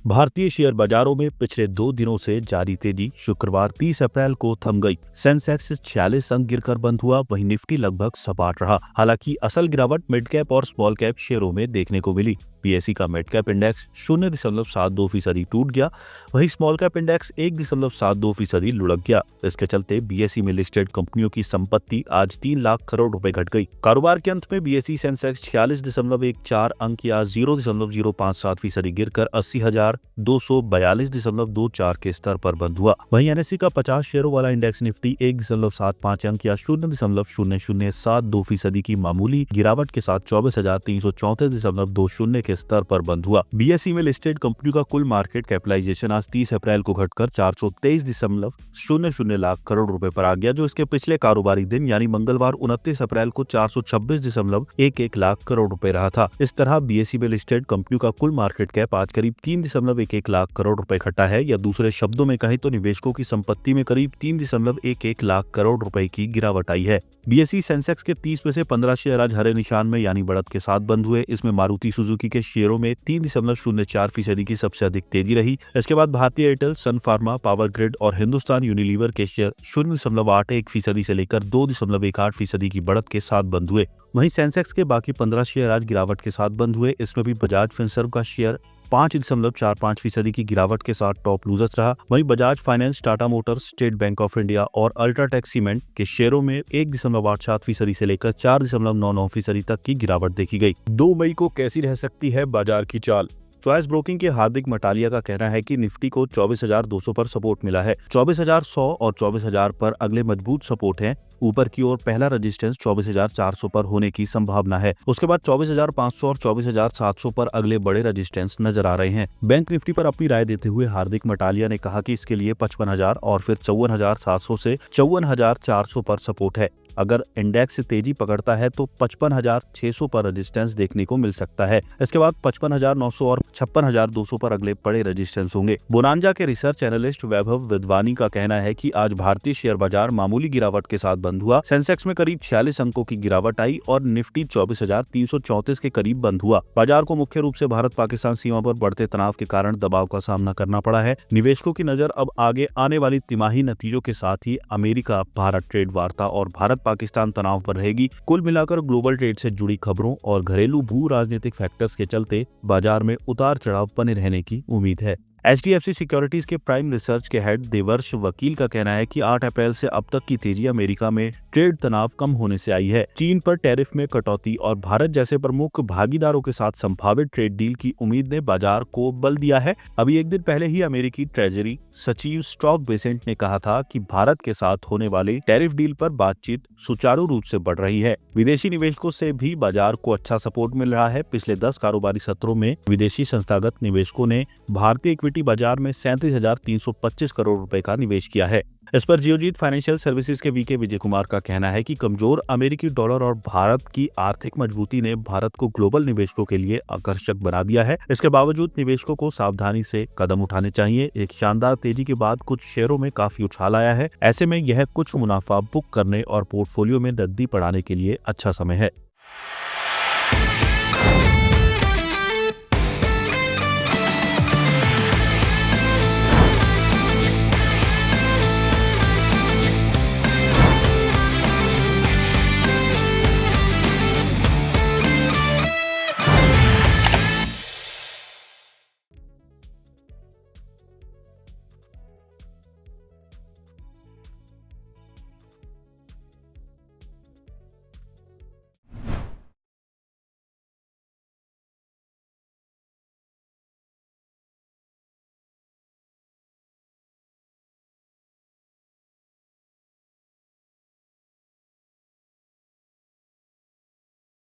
भारतीय शेयर बाजारों में पिछले 2 दिनों से जारी तेजी शुक्रवार 30 अप्रैल को थम गई। सेंसेक्स 46 अंक गिरकर बंद हुआ, वहीं निफ्टी लगभग सपाट रहा। हालांकि असल गिरावट मिड कैप और स्मॉल कैप शेयरों में देखने को मिली। बीएसई का मिड कैप इंडेक्स 0.72% टूट गया, वहीं स्मॉल कैप इंडेक्स 1.72% लुढ़क गया। इसके चलते बीएसई में लिस्टेड कंपनियों की संपत्ति आज 3 लाख करोड़ रुपए घट गई। कारोबार के अंत में बीएसई सेंसेक्स 46.14 अंक या 0.057% गिरकर 80,242.24 के स्तर पर बंद हुआ। वहीं एनएसई का 50 शेयरों वाला इंडेक्स निफ्टी 1.75 अंक या 0.0072% की मामूली गिरावट के साथ 24,334.20 के स्तर पर बंद हुआ। बीएसई में लिस्टेड कंपनियों का कुल मार्केट कैपिटलाइजेशन आज 30 अप्रैल को घटकर 423.00 लाख करोड़ रुपए पर आ गया, जो इसके पिछले कारोबारी दिन यानी मंगलवार 29 अप्रैल को 426.11 लाख करोड़ रुपए रहा था। इस तरह बीएसई में लिस्टेड कंपनियों का कुल मार्केट कैप आज करीब 3.11 लाख करोड़ रुपए घटा है, या दूसरे शब्दों में कहें तो निवेशकों की संपत्ति में करीब 3.11 लाख करोड़ रुपए की गिरावट आई है। बीएसई सेंसेक्स के 30 में से 15 शेयर आज हरे निशान में यानी बढ़त के साथ बंद हुए। इसमें मारुति सुजुकी के शेयरों में 3.04% की सबसे अधिक तेजी रही। इसके बाद भारतीय एयरटेल, सन फार्मा, पावर ग्रिड और हिंदुस्तान यूनिलीवर के शेयर 0.81% से लेकर 2.18% की बढ़त के साथ बंद हुए। वहीं सेंसेक्स के बाकी 15 शेयर आज गिरावट के साथ बंद हुए। इसमें भी बजाज फिनसर्व का शेयर 5.45% की गिरावट के साथ टॉप लूजर्स रहा। वहीं Bajaj finance, Tata Motors, state bank of India और अल्ट्राटेक सीमेंट के शेयरों में 1.87% से लेकर 4.99% तक की गिरावट देखी गई। 2 मई को कैसी रह सकती है बाजार की चाल? चॉइस ब्रोकिंग के हार्दिक मटालिया का कहना है कि निफ्टी को 24,200 पर सपोर्ट मिला है। 24,100 और 24,000 पर अगले मजबूत सपोर्ट हैं। ऊपर की ओर पहला रेजिस्टेंस 24,400 पर होने की संभावना है। उसके बाद 24,500 और 24,700 पर अगले बड़े रेजिस्टेंस नजर आ रहे हैं। बैंक निफ्टी पर अपनी राय देते हुए हार्दिक मटालिया ने कहा कि इसके लिए 55,000 और फिर 54,700 से 54,400 पर सपोर्ट है। अगर इंडेक्स तेजी पकड़ता है तो 55,600 पर रेजिस्टेंस देखने को मिल सकता है। इसके बाद 55,900 और 56,200 पर अगले बड़े रेजिस्टेंस होंगे। बोनांजा के रिसर्च एनालिस्ट वैभव विद्वानी का कहना है कि आज भारतीय शेयर बाजार मामूली गिरावट के साथ बंद हुआ। सेंसेक्स में करीब 46 अंकों की गिरावट आई और निफ्टी 24,334 के करीब बंद हुआ। बाजार को मुख्य रूप से भारत पाकिस्तान सीमा पर बढ़ते तनाव के कारण दबाव का सामना करना पड़ा है। निवेशकों की नजर अब आगे आने वाली तिमाही नतीजों के साथ ही अमेरिका भारत ट्रेड वार्ता और भारत पाकिस्तान तनाव पर रहेगी। कुल मिलाकर ग्लोबल ट्रेड से जुड़ी खबरों और घरेलू भू राजनीतिक फैक्टर्स के चलते बाजार में उतार चढ़ाव बने रहने की उम्मीद है। एचडीएफसी सिक्योरिटीज के प्राइम रिसर्च के हेड देवर्ष वकील का कहना है कि 8 अप्रैल से अब तक की तेजी अमेरिका में ट्रेड तनाव कम होने से आई है। चीन पर टैरिफ में कटौती और भारत जैसे प्रमुख भागीदारों के साथ संभावित ट्रेड डील की उम्मीद ने बाजार को बल दिया है। अभी एक दिन पहले ही अमेरिकी ट्रेजरी सचिव स्टॉक बेसेंट ने कहा था कि भारत के साथ होने वाले टैरिफ डील पर बातचीत सुचारू रूप से बढ़ रही है। विदेशी निवेशकों से भी बाजार को अच्छा सपोर्ट मिल रहा है। पिछले 10 कारोबारी सत्रों में विदेशी संस्थागत निवेशकों ने भारतीय इक्विटी बाजार में 37,325 करोड़ रुपए का निवेश किया है। इस पर जियोजीत फाइनेंशियल सर्विसेज के वीके विजय कुमार का कहना है कि कमजोर अमेरिकी डॉलर और भारत की आर्थिक मजबूती ने भारत को ग्लोबल निवेशकों के लिए आकर्षक बना दिया है। इसके बावजूद निवेशकों को सावधानी से कदम उठाने चाहिए। एक शानदार तेजी के बाद कुछ शेयरों में काफी उछाल आया है। ऐसे में यह कुछ मुनाफा बुक करने और पोर्टफोलियो में नकदी बढ़ाने के लिए अच्छा समय है।